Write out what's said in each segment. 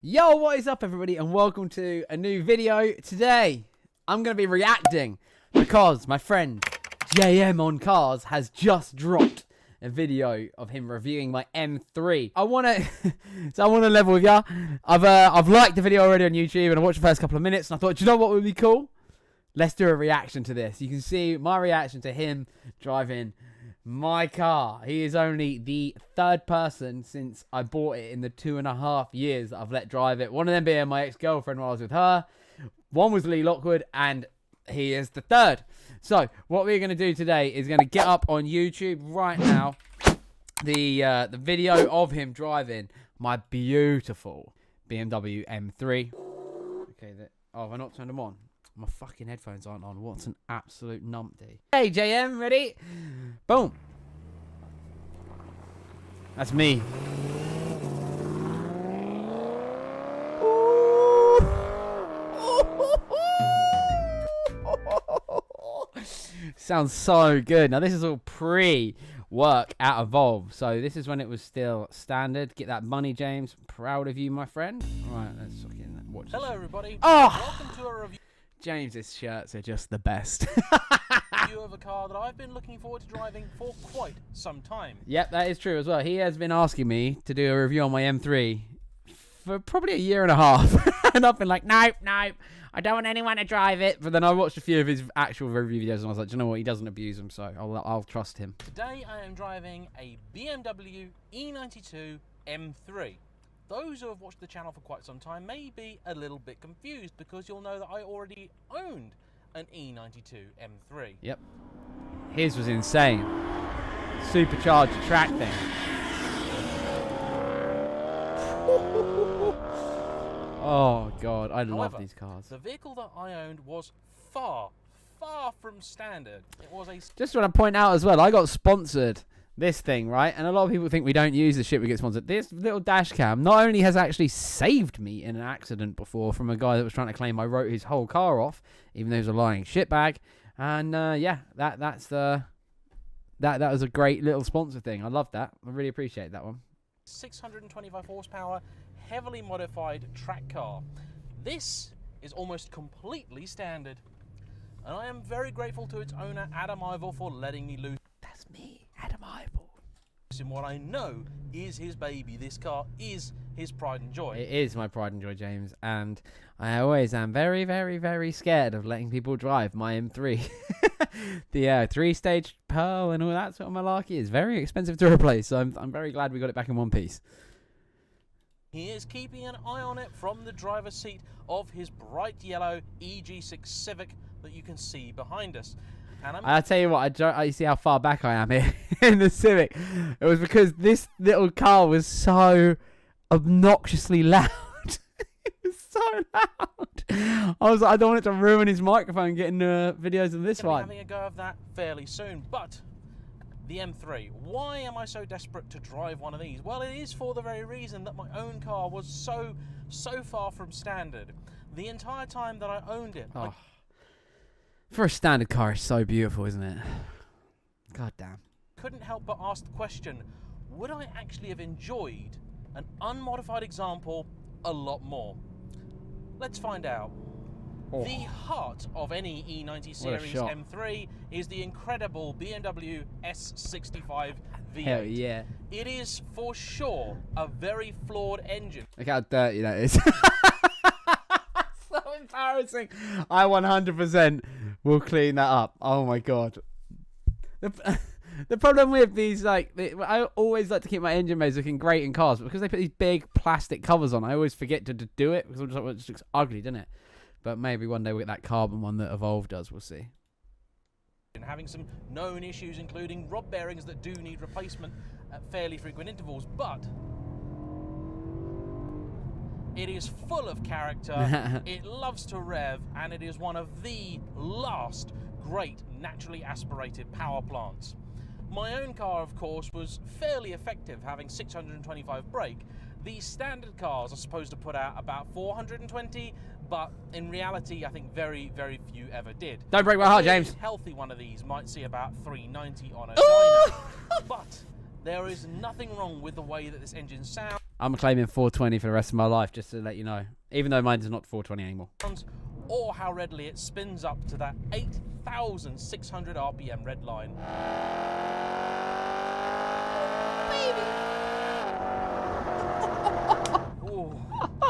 Yo, what is up everybody and welcome to a new video. Today, I'm going to be reacting because my friend JM on Cars has just dropped a video of him reviewing my M3. I want to level with ya. I've liked the video already on YouTube and I watched the first couple of minutes and I thought, do you know what would be cool? Let's do a reaction to this. You can see my reaction to him driving my car. He is only the third person since I bought it in the 2.5 years that I've let drive it. One of them being my ex-girlfriend while I was with her. One was Lockwood, and he is the third. So what we're going to do today is going to get up on YouTube right now the video of him driving my beautiful BMW M3. Okay, oh, have I not turned them on? My fucking headphones aren't on. What's an absolute numpty. Hey, JM, ready? Boom. That's me. Sounds so good. Now, this is all pre-work at Evolve. So, this is when it was still standard. Get that money, James. Proud of you, my friend. All right, let's watch this. Hello, everybody. Oh! Welcome to a review. James's shirts are just the best. Of a car that I've been looking forward to driving for quite some time. Yep, that is true as well. He has been asking me to do a review on my M3 for probably 1.5 years. And I've been like, nope, I don't want anyone to drive it. But then I watched a few of his actual review videos and I was like, do you know what? He doesn't abuse them, so I'll trust him. Today I am driving a BMW E92 M3. Those who have watched the channel for quite some time may be a little bit confused because you'll know that I already owned an E92 M3. Yep. His was insane. Supercharged track thing. Oh god, I love these cars. The vehicle that I owned was far from standard. It was a... Just want to point out as well, I got sponsored this thing, right? And a lot of people think we don't use the shit we get sponsored. This little dash cam not only has actually saved me in an accident before from a guy that was trying to claim I wrote his whole car off, even though he was a lying shitbag. And yeah, that was a great little sponsor thing. I love that. I really appreciate that one. 625 horsepower, heavily modified track car. This is almost completely standard. And I am very grateful to its owner, Adam Ivor, for letting me loose. That's me, Adam Ivor. In what I know is his baby. This car is his pride and joy. It is my pride and joy, James. And I always am very, very, very scared of letting people drive my M3. The 3-stage pearl and all that sort of malarkey is very expensive to replace. So I'm very glad we got it back in one piece. He is keeping an eye on it from the driver's seat of his bright yellow EG6 Civic that you can see behind us. And I'll tell you what, you see how far back I am here in the Civic. It was because this little car was so obnoxiously loud. It was so loud. I was like, I don't want it to ruin his microphone getting videos of this one. Having a go of that fairly soon. But the M3, why am I so desperate to drive one of these? Well, it is for the very reason that my own car was so far from standard. The entire time that I owned it. Oh. For a standard car, it's so beautiful, isn't it? God damn. Couldn't help but ask the question, would I actually have enjoyed an unmodified example a lot more? Let's find out. Oh. The heart of any E90 series M3 is the incredible BMW S65 V8. Hell yeah. It is for sure a very flawed engine. Look how dirty that is. So embarrassing. I 100% will clean that up. Oh my god. The problem with these, like, I always like to keep my engine bays looking great in cars, but because they put these big plastic covers on, I always forget to do it because I'm just like, well, it just looks ugly, doesn't it? But maybe one day we'll get that carbon one that Evolve does. We'll see. And having some known issues, including rod bearings that do need replacement at fairly frequent intervals, but it is full of character, it loves to rev, and it is one of the last great naturally aspirated power plants. My own car, of course, was fairly effective, having 625 brake. These standard cars are supposed to put out about 420, but in reality, I think very, very few ever did. Don't break my heart, James. A healthy one of these might see about 390 on a dyno. But there is nothing wrong with the way that this engine sounds. I'm claiming 420 for the rest of my life, just to let you know. Even though mine's not 420 anymore. Or how readily it spins up to that 8,600 RPM red line.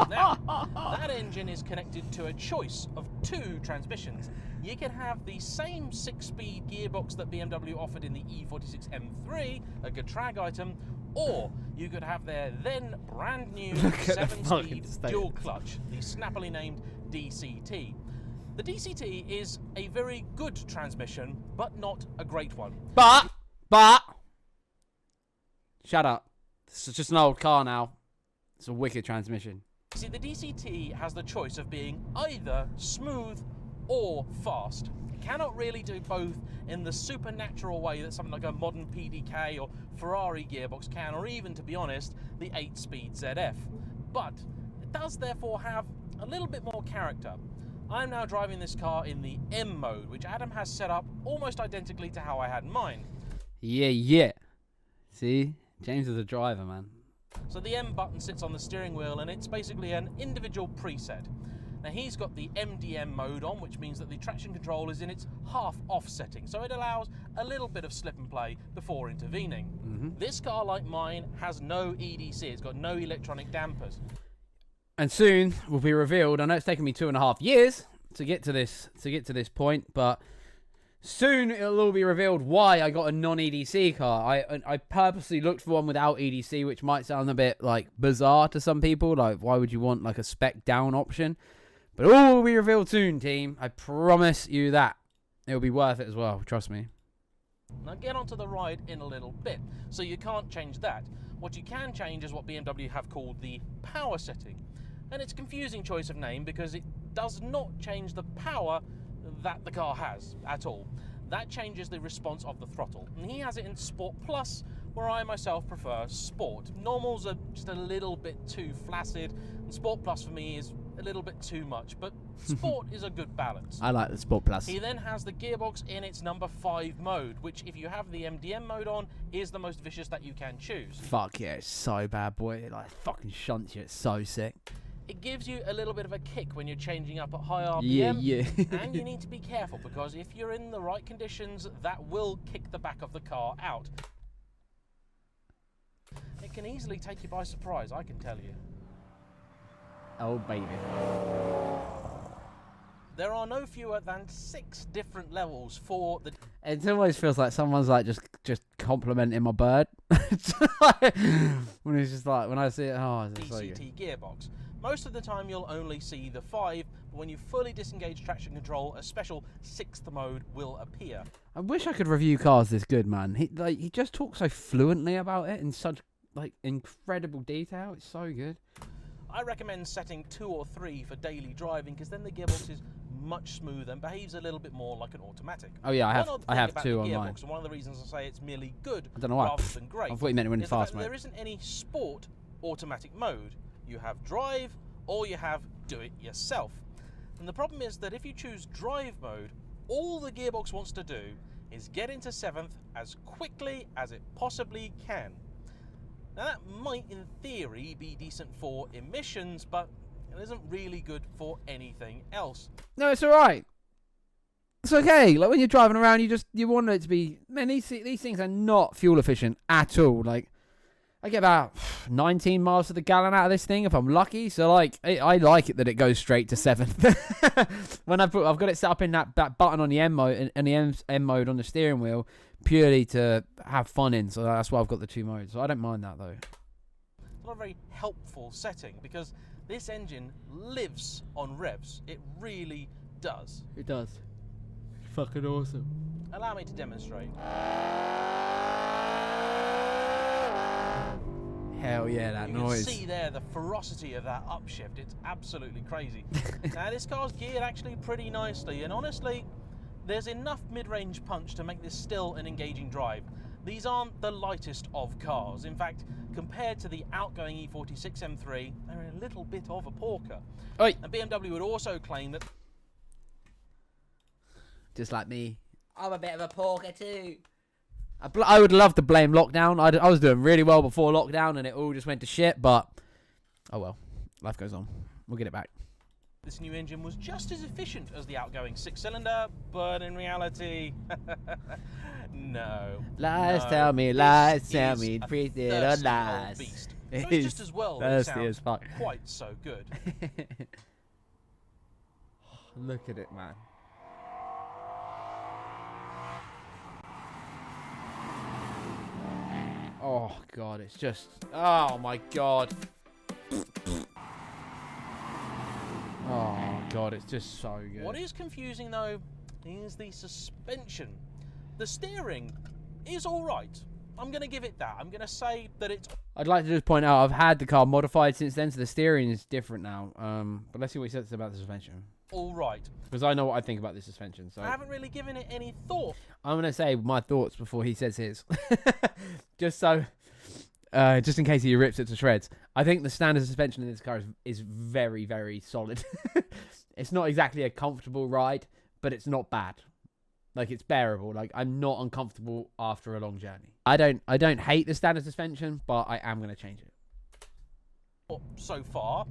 Now, that engine is connected to a choice of 2 transmissions. You can have the same 6-speed gearbox that BMW offered in the E46 M3, a good drag item, or you could have their then brand new 7-speed dual clutch, the snappily named DCT. The DCT is a very good transmission, but not a great one. But, shut up. This is just an old car now. It's a wicked transmission. See, the DCT has the choice of being either smooth or fast. It cannot really do both in the supernatural way that something like a modern PDK or Ferrari gearbox can, or even, to be honest, the 8-speed ZF. But it does therefore have a little bit more character. I'm now driving this car in the M mode, which Adam has set up almost identically to how I had mine. Yeah. See? James is a driver, man. So the M button sits on the steering wheel, and it's basically an individual preset. Now he's got the MDM mode on, which means that the traction control is in its half-off setting, so it allows a little bit of slip and play before intervening. This car, like mine, has no EDC. It's got no electronic dampers. And soon will be revealed. I know it's taken me 2.5 years to get to this point, but soon it'll all be revealed why I got a non-EDC car. I purposely looked for one without EDC, which might sound a bit like bizarre to some people. Like, why would you want like a spec down option? But it all will be revealed soon, team. I promise you that. It'll be worth it as well. Trust me. Now get onto the ride in a little bit. So you can't change that. What you can change is what BMW have called the power setting. And it's a confusing choice of name because it does not change the power that the car has at all. That changes the response of the throttle. And he has it in Sport Plus, where I myself prefer Sport. Normals are just a little bit too flaccid, and Sport Plus for me is a little bit too much, but Sport is a good balance. I like the Sport Plus. He then has the gearbox in its number 5 mode, which if you have the MDM mode on, is the most vicious that you can choose. Fuck yeah, it's so bad, boy. It like fucking shunts you. It's so sick. It gives you a little bit of a kick when you're changing up at high RPM. Yeah. And you need to be careful because if you're in the right conditions, that will kick the back of the car out. It can easily take you by surprise, I can tell you. Oh, baby. There are no fewer than 6 different levels for the... It always feels like someone's like just complimenting my bird. When it's just like, when I see it, oh, it's so good. DCT gearbox. Most of the time you'll only see the 5, but when you fully disengage traction control, a special 6th mode will appear. I wish I could review cars this good, man. He just talks so fluently about it in such like incredible detail. It's so good. I recommend setting 2 or 3 for daily driving because then the gearbox is much smoother and behaves a little bit more like an automatic. Oh yeah, I have 2 on mine. And one of the reasons I say it's merely good I don't know why. rather than great. I thought you meant it went fast, mate. There isn't any sport automatic mode. You have drive or you have do it yourself. And the problem is that if you choose drive mode, all the gearbox wants to do is get into 7th as quickly as it possibly can. Now that might in theory be decent for emissions, but it isn't really good for anything else. No, it's alright. It's okay. Like when you're driving around, you want it to be. Man, these things are not fuel efficient at all. Like I get about 19 miles to the gallon out of this thing if I'm lucky. So like I like it that it goes straight to 7th. When I've got it set up in that button on the M mode and the M mode on the steering wheel purely to have fun in. So that's why I've got the 2 modes. So I don't mind that though. It's not a very helpful setting because this engine lives on revs. It really does. It does. Fucking awesome. Allow me to demonstrate. Hell yeah, that noise. You can see there the ferocity of that upshift. It's absolutely crazy. Now this car's geared actually pretty nicely, and honestly, there's enough mid-range punch to make this still an engaging drive. These aren't the lightest of cars. In fact, compared to the outgoing E46 M3, they're a little bit of a porker. Oi. And BMW would also claim that... Just like me. I'm a bit of a porker too. I would love to blame lockdown. I was doing really well before lockdown and it all just went to shit, but Oh well, life goes on. We'll get it back. This new engine was just as efficient as the outgoing 6-cylinder, but in reality, no. Lies, no. tell me, This lies, tell is me, a pretty little thirsty old lies. beast. It So it's is just as well that it thirsty as sounds fuck. quite so good. Look at it, man. Oh god, it's just. Oh my god. Oh god, it's just so good. What is confusing though is the suspension. The steering is alright. I'm going to give it that. I'm going to say that it's... I'd like to just point out I've had the car modified since then, so the steering is different now. But let's see what he says about the suspension. alright. Because I know what I think about the suspension. So I haven't really given it any thought. I'm going to say my thoughts before he says his. Just so... just in case he rips it to shreds. I think the standard suspension in this car is very, very solid. It's not exactly a comfortable ride, but it's not bad. Like, it's bearable. Like, I'm not uncomfortable after a long journey. I don't hate the standard suspension, but I am going to change it. So far,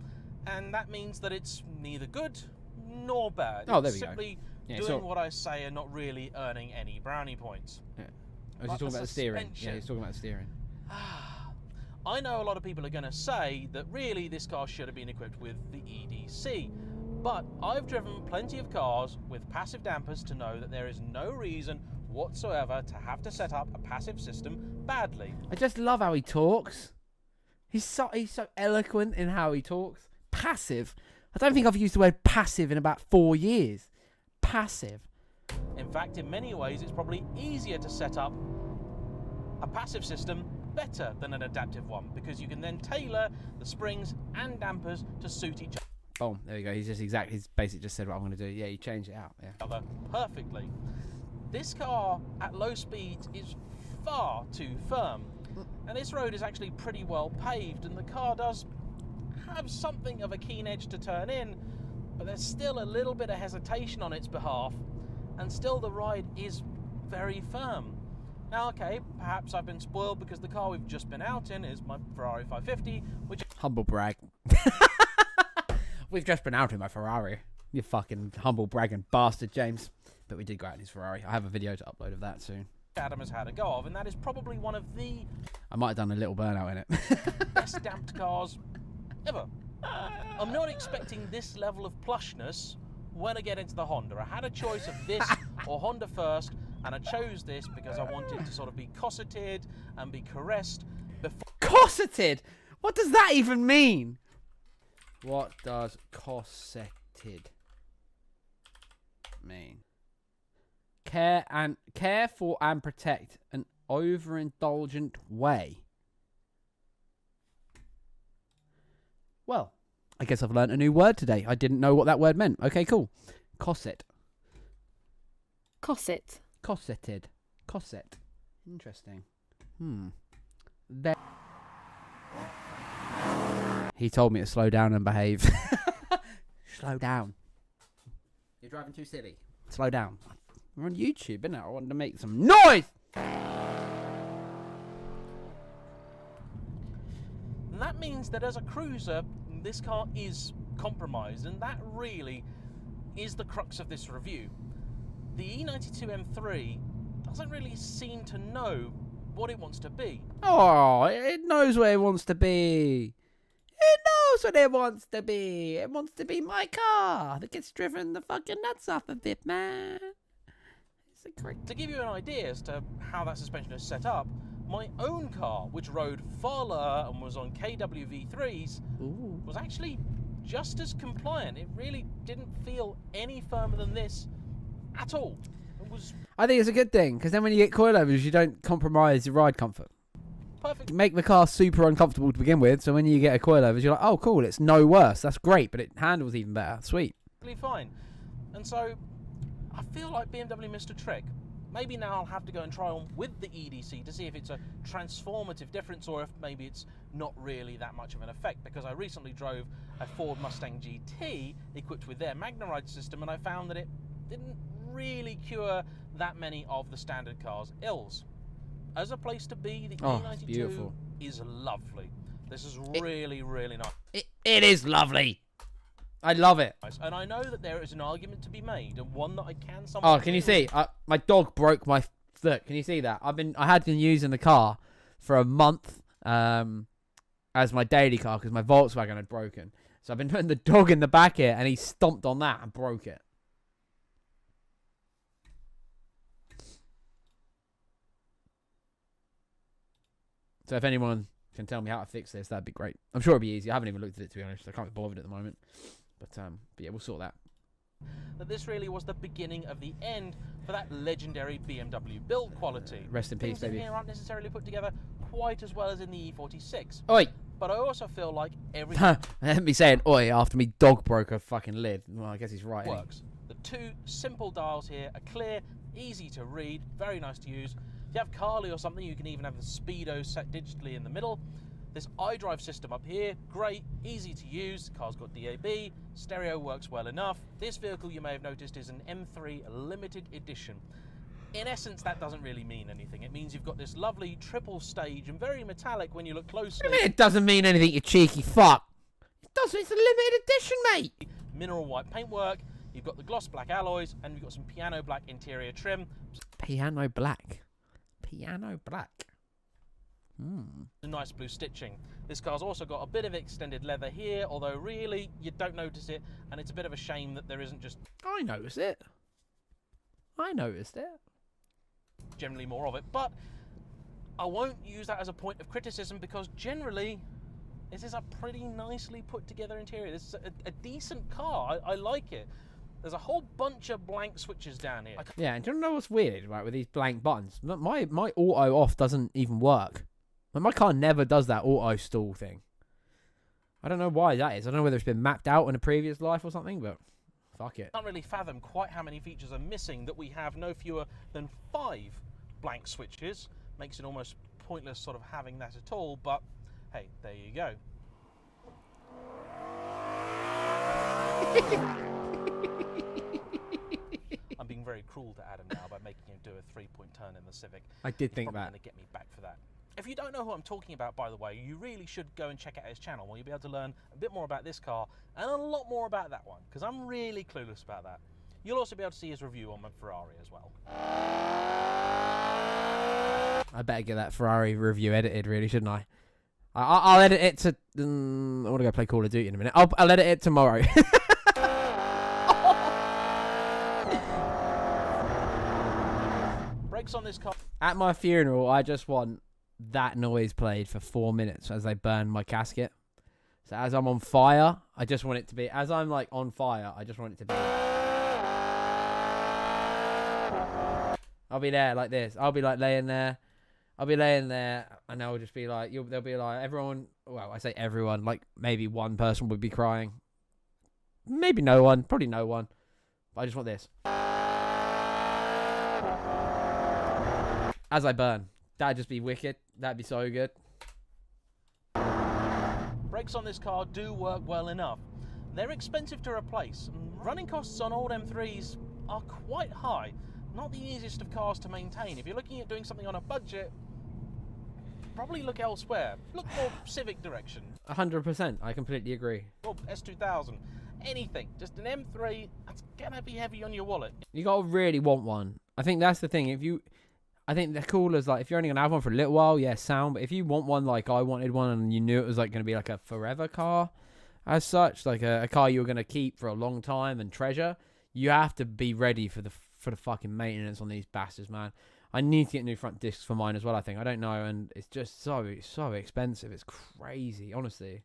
and that means that it's neither good nor bad. Oh, there it's we go. simply Yeah, doing what I say and not really earning any brownie points. Yeah. I was But just talking the about the steering. Yeah, suspension. he's talking about the steering. I know a lot of people are going to say that really this car should have been equipped with the EDC, but I've driven plenty of cars with passive dampers to know that there is no reason whatsoever to have to set up a passive system badly. I just love how he talks. He's so eloquent in how he talks. Passive. I don't think I've used the word passive in about 4 years. Passive. In fact, in many ways, it's probably easier to set up a passive system better than an adaptive one, because you can then tailor the springs and dampers to suit each Boom. There we go. He's basically just said what I'm going to do. Yeah, you change it out. Yeah. other perfectly. This car at low speeds is far too firm, and this road is actually pretty well paved, and the car does have something of a keen edge to turn in, but there's still a little bit of hesitation on its behalf, and still the ride is very firm. Now, okay, perhaps I've been spoiled because the car we've just been out in is my Ferrari 550, which... Humble brag. We've just been out in my Ferrari. You fucking humble bragging bastard, James. But we did go out in his Ferrari. I have a video to upload of that soon. Adam has had a go of, and that is probably one of the I might have done a little burnout in it. best damped cars ever. I'm not expecting this level of plushness when I get into the Honda. I had a choice of this or Honda first, and I chose this because I wanted to sort of be cosseted and be caressed before... Cosseted? What does that even mean? What does cosseted mean? Care for and protect an overindulgent way. Well, I guess I've learnt a new word today. I didn't know what that word meant. Okay, cool. Cosset. Cosset. Cosseted. Cosset. Interesting. There. He told me to slow down and behave. Slow down. You're driving too silly. Slow down. We're on YouTube, innit? I wanted to make some noise! And that means that as a cruiser, this car is compromised, and that really is the crux of this review. The E92 M3 doesn't really seem to know what it wants to be. Oh, it knows where it wants to be. It knows what it wants to be. It wants to be my car that gets driven the fucking nuts off of it, man. It's a great... To give you an idea as to how that suspension is set up, my own car, which rode far lower and was on KW V3s, Ooh. was actually just as compliant. It really didn't feel any firmer than this at all. It was I think it's a good thing, because then when you get coilovers, you don't compromise your ride comfort. perfect. Make the car super uncomfortable to begin with, so when you get a coilovers, you're like, oh, cool, it's no worse. That's great, but it handles even better. Sweet. Fine. And so I feel like BMW missed a trick. Maybe now I'll have to go and try on with the EDC to see if it's a transformative difference or if maybe it's not really that much of an effect, because I recently drove a Ford Mustang GT equipped with their MagnaRide system, and I found that it didn't really cure that many of the standard car's ills. As a place to be, the Oh, E92 beautiful. is lovely. This is really, really nice. It is lovely. I love it. And I know that there is an argument to be made, and one that I can somewhat... Oh, can you see? My dog broke my... Look, can you see that? I had been using the car for a month as my daily car because my Volkswagen had broken. So I've been putting the dog in the back here, and he stomped on that and broke it. So if anyone can tell me how to fix this, that'd be great. I'm sure it'd be easy. I haven't even looked at it, to be honest. I can't be bothered at the moment. But yeah, we'll sort that. That this really was the beginning of the end for that legendary BMW build quality. Rest in peace, Things in baby. here aren't necessarily put together quite as well as in the E46. Oi! But I also feel like everything Let me saying oi after me dog broke a fucking lid. Well, I guess he's right. works. The two simple dials here are clear, easy to read, very nice to use. If you have Carly or something, you can even have the speedo set digitally in the middle. This iDrive system up here, great, easy to use. The car's got DAB, stereo works well enough. This vehicle, you may have noticed, is an M3 limited edition. In essence, that doesn't really mean anything. It means you've got this lovely triple stage and very metallic when you look closely. What do you mean it doesn't mean anything, you cheeky fuck? It doesn't. It's a limited edition, mate. Mineral white paintwork. You've got the gloss black alloys, and you've got some piano black interior trim. Piano black. Piano black. Nice blue stitching. This car's also got a bit of extended leather here, although really you don't notice it, and it's a bit of a shame that there isn't just I noticed it. I noticed it. generally more of it. But I won't use that as a point of criticism because generally this is a pretty nicely put together interior. This is a decent car. I like it. There's a whole bunch of blank switches down here. Yeah, and do you know what's weird, right, with these blank buttons? My auto off doesn't even work. Like, my car never does that auto stall thing. I don't know why that is. I don't know whether it's been mapped out in a previous life or something, but fuck it. I can't really fathom quite how many features are missing that we have no fewer than 5 blank switches. Makes it almost pointless sort of having that at all, but hey, there you go. I'm being very cruel to Adam now by making him do a 3-point turn in the Civic. I did think Probably that. going to get me back for that. If you don't know who I'm talking about, by the way, you really should go and check out his channel where you'll be able to learn a bit more about this car and a lot more about that one, because I'm really clueless about that. You'll also be able to see his review on my Ferrari as well. I better get that Ferrari review edited, really, shouldn't I? I'll edit it to... I want to go play Call of Duty in a minute. I'll edit it tomorrow. Brakes on this car. At my funeral, I just want that noise played for 4 minutes as they burn my casket. So as I'm on fire, I just want it to be... As I'm, like, on fire, I just want it to be... I'll be there like this. I'll be, like, laying there. I'll be laying there, and they'll just be like... They'll be like, everyone... Well, I say everyone. Like, maybe one person would be crying. Maybe no one. Probably no one. But I just want this. As I burn. That'd just be wicked. That'd be so good. Brakes on this car do work well enough. They're expensive to replace. Running costs on old M3s are quite high. Not the easiest of cars to maintain. If you're looking at doing something on a budget, probably look elsewhere. Look more Civic direction. 100%. I completely agree. Or S2000. Anything. Just an M3, that's gonna be heavy on your wallet. You gotta really want one. I think that's the thing. I think they're cool as, like, if you're only gonna have one for a little while, yeah, sound. But if you want one like I wanted one and you knew it was, like, gonna be like a forever car as such, like a car you were gonna keep for a long time and treasure, you have to be ready for the fucking maintenance on these bastards, man. I need to get new front discs for mine as well, I think. I don't know, and it's just so expensive. It's crazy, honestly.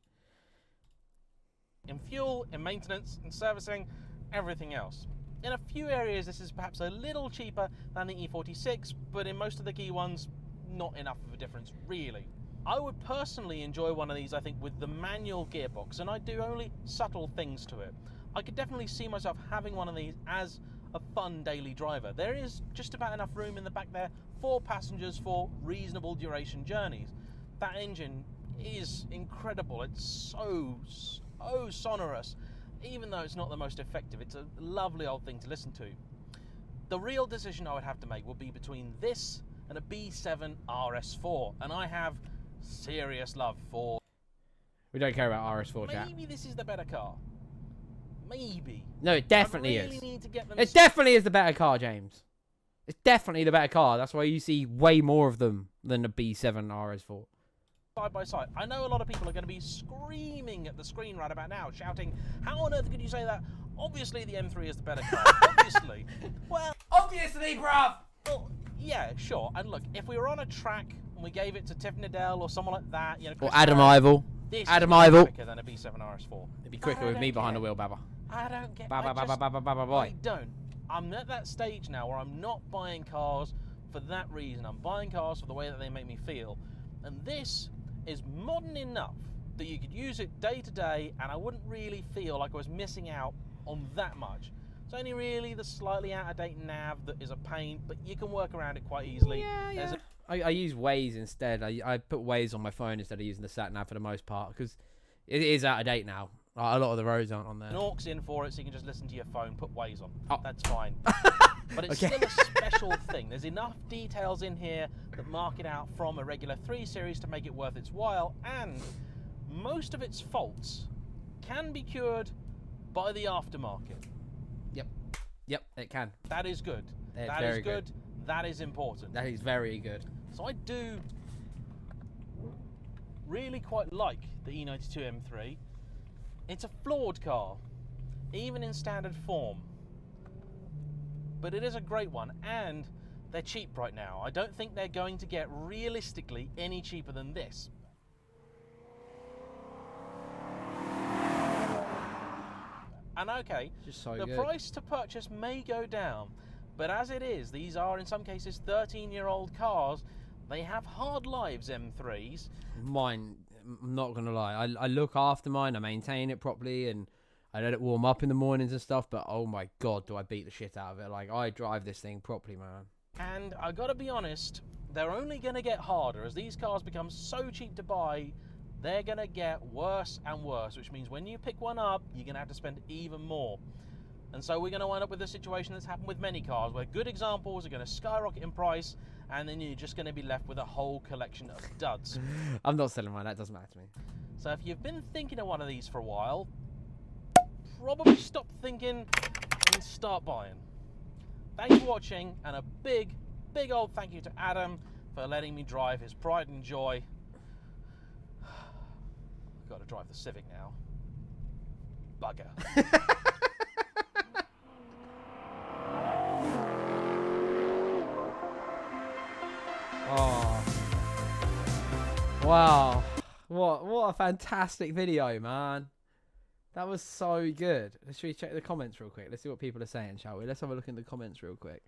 In fuel, in maintenance, in servicing, everything else. In a few areas this is perhaps a little cheaper than the E46, but in most of the key ones, not enough of a difference, really. I would personally enjoy one of these, I think, with the manual gearbox, and I do only subtle things to it. I could definitely see myself having one of these as a fun daily driver. There is just about enough room in the back there for passengers for reasonable duration journeys. That engine is incredible. It's so sonorous. Even though it's not the most effective, it's a lovely old thing to listen to. The real decision I would have to make would be between this and a B7 RS4, and I have serious love for... We don't care about RS4 chat. Maybe this is the better car. Maybe. No, it definitely I really is. need to get them It definitely is the better car, James. It's definitely the better car. That's why you see way more of them than the B7 RS4. side by side. I know a lot of people are going to be screaming at the screen right about now, shouting, how on earth could you say that? Obviously the M3 is the better car. Obviously. Well, obviously, bruv! Well, yeah, sure. And look, if we were on a track and we gave it to Tiff Needell or someone like that, you know, Or Adam Ivel. this Adam is Ivel. quicker than a B7 RS4. It'd be quicker with me behind the wheel, Baba. I don't get. Baba, I baba, baba, baba, boy. I don't. I'm at that stage now where I'm not buying cars for that reason. I'm buying cars for the way that they make me feel, and this is modern enough that you could use it day to day, and I wouldn't really feel like I was missing out on that much. It's only really the slightly out-of-date nav that is a pain, but you can work around it quite easily. Yeah. I use Waze instead. I put Waze on my phone instead of using the sat nav for the most part because it is out of date now. A lot of the roads aren't on there. An aux in for it, so you can just listen to your phone, put Waze on. Oh. That's fine. But it's Okay. still a special thing. There's enough details in here that mark it out from a regular 3 Series to make it worth its while, and most of its faults can be cured by the aftermarket. Yep, it can. That is good. It's That very is good. That is important. That is very good. So I do really quite like the E92 M3. It's a flawed car, even in standard form. But it is a great one, and they're cheap right now. I don't think they're going to get realistically any cheaper than this. And okay, Just so the good. price to purchase may go down, but as it is, these are in some cases 13-year-old cars. They have hard lives, M3s. Mine, I'm not going to lie. I look after mine. I maintain it properly, and I let it warm up in the mornings and stuff, but oh my God, do I beat the shit out of it. Like, I drive this thing properly, man. And I gotta be honest, they're only gonna get harder as these cars become so cheap to buy. They're gonna get worse and worse, which means when you pick one up, you're gonna have to spend even more. And so we're gonna wind up with a situation that's happened with many cars, where good examples are gonna skyrocket in price, and then you're just gonna be left with a whole collection of duds. I'm not selling mine. That doesn't matter to me. So if you've been thinking of one of these for a while, probably stop thinking and start buying. Thanks for watching, and a big, big old thank you to Adam for letting me drive his pride and joy. I've got to drive the Civic now. Bugger. Oh. Wow. What a fantastic video, man. That was so good. Should we check the comments real quick? Let's see what people are saying, shall we? Let's have a look in the comments real quick.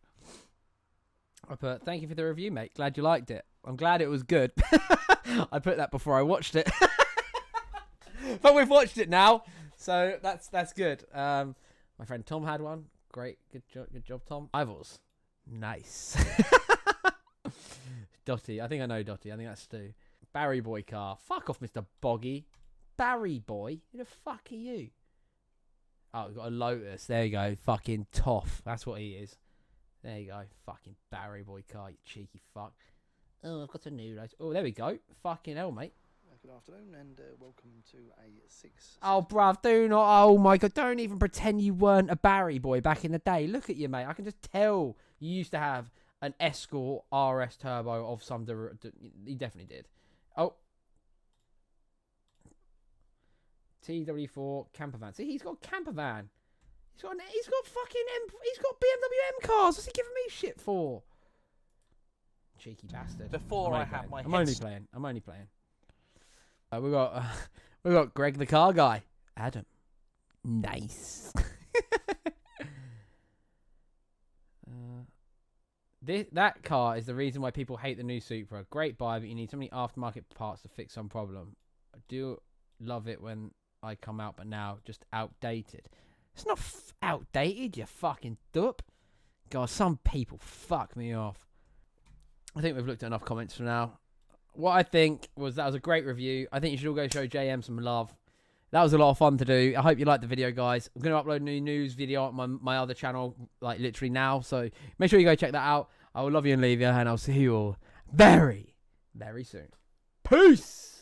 I put, thank you for the review, mate. Glad you liked it. I'm glad it was good. I put that before I watched it. But we've watched it now, so that's good. My friend Tom had one. Great. Good job, Tom. Rivals. Nice. Dotty. I think I know Dotty. I think that's Stu. Barry Boy car. Fuck off, Mr. Boggy. Barry Boy? Who the fuck are you? Oh, we've got a Lotus. There you go. Fucking toff. That's what he is. There you go. Fucking Barry Boy car, you cheeky fuck. Oh, I've got a new Lotus. Oh, there we go. Fucking hell, mate. Good afternoon and welcome to a 6. Oh, bruv, do not. Oh, my God. Don't even pretend you weren't a Barry Boy back in the day. Look at you, mate. I can just tell you used to have an Escort RS Turbo of some... You definitely did. Oh. TW4 camper van. See, he's got a camper van. He's got BMW M cars. What's he giving me shit for? Cheeky bastard. Before I have my I'm only playing. We got Greg the car guy. Adam. Nice. That car is the reason why people hate the new Supra. Great buy, but you need so many aftermarket parts to fix some problem. I do love it when I come out, but now just outdated. It's not outdated, you fucking dupe. God, some people fuck me off. I think we've looked at enough comments for now. What I think was that was a great review. I think you should all go show JM some love. That was a lot of fun to do. I hope you liked the video, guys. I'm going to upload a new news video on my other channel, like literally now. So make sure you go check that out. I will love you and leave you, and I'll see you all very, very soon. Peace!